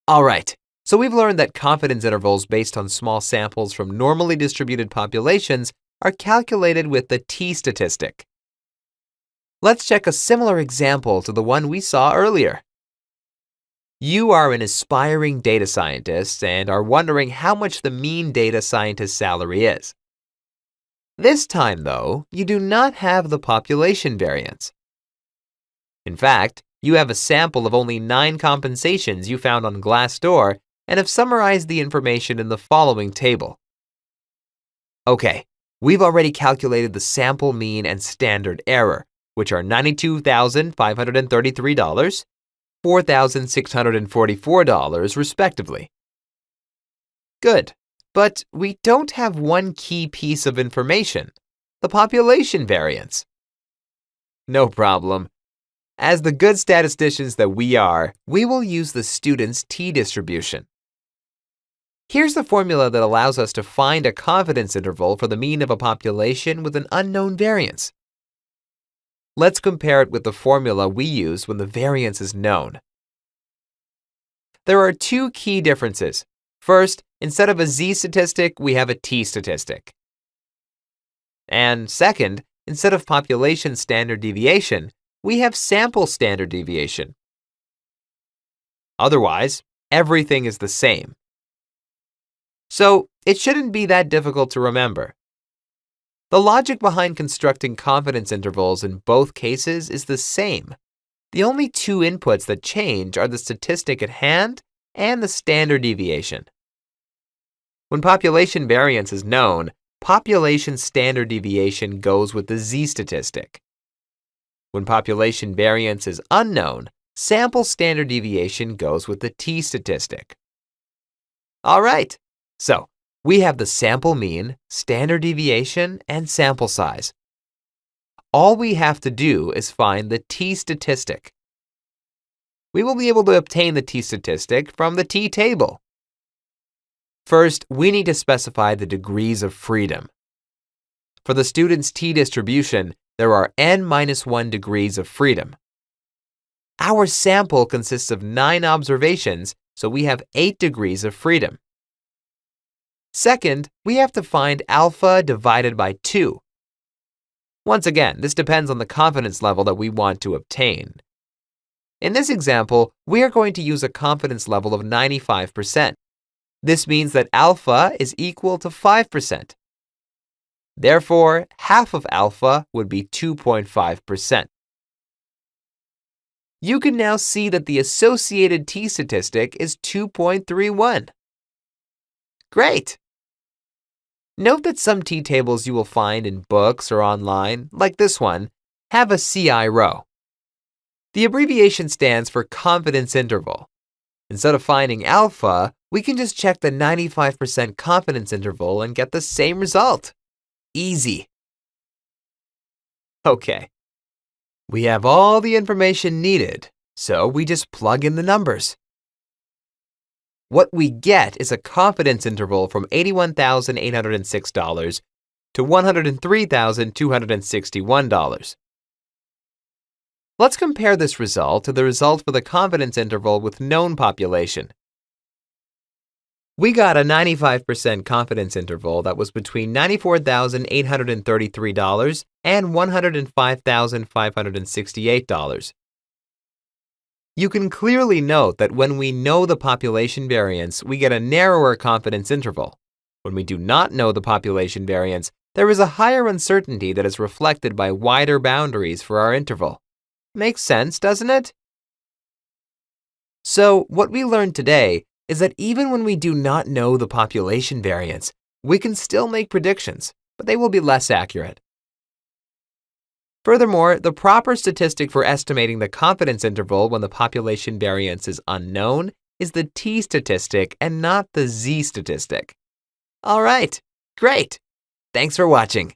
All right, so we've learned that confidence intervals based on small samples from normally distributed populations are calculated with the t-statistic. Let's check a similar example to the one we saw earlier. You are an aspiring data scientist and are wondering how much the mean data scientist salary is. This time, though, you do not have the population variance. In fact, you have a sample of only 9 compensations you found on Glassdoor and have summarized the information in the following table. Okay, we've already calculated the sample mean and standard error, which are $92,533, $4,644, respectively. Good, but we don't have one key piece of information, the population variance. No problem. As the good statisticians that we are, we will use the student's t-distribution. Here's the formula that allows us to find a confidence interval for the mean of a population with an unknown variance. Let's compare it with the formula we use when the variance is known. There are 2 key differences. First, instead of a z-statistic, we have a t-statistic. And second, instead of population standard deviation, we have sample standard deviation. Otherwise, everything is the same. So, it shouldn't be that difficult to remember. The logic behind constructing confidence intervals in both cases is the same. The only 2 inputs that change are the statistic at hand and the standard deviation. When population variance is known, population standard deviation goes with the z-statistic. When population variance is unknown, sample standard deviation goes with the t-statistic. All right, so we have the sample mean, standard deviation, and sample size. All we have to do is find the t-statistic. We will be able to obtain the t-statistic from the t-table. First, we need to specify the degrees of freedom. For the student's t-distribution, there are n-1 degrees of freedom. Our sample consists of 9 observations, so we have 8 degrees of freedom. Second, we have to find alpha divided by 2. Once again, this depends on the confidence level that we want to obtain. In this example, we are going to use a confidence level of 95%. This means that alpha is equal to 5%. Therefore, half of alpha would be 2.5%. You can now see that the associated t-statistic is 2.31. Great! Note that some t-tables you will find in books or online, like this one, have a CI row. The abbreviation stands for confidence interval. Instead of finding alpha, we can just check the 95% confidence interval and get the same result. Easy. Okay. We have all the information needed, so we just plug in the numbers. What we get is a confidence interval from $81,806 to $103,261. Let's compare this result to the result for the confidence interval with known population. We got a 95% confidence interval that was between $94,833 and $105,568. You can clearly note that when we know the population variance, we get a narrower confidence interval. When we do not know the population variance, there is a higher uncertainty that is reflected by wider boundaries for our interval. Makes sense, doesn't it? So, what we learned today is that even when we do not know the population variance, we can still make predictions, but they will be less accurate. Furthermore, the proper statistic for estimating the confidence interval when the population variance is unknown is the t-statistic and not the z-statistic. All right, great. Thanks for watching.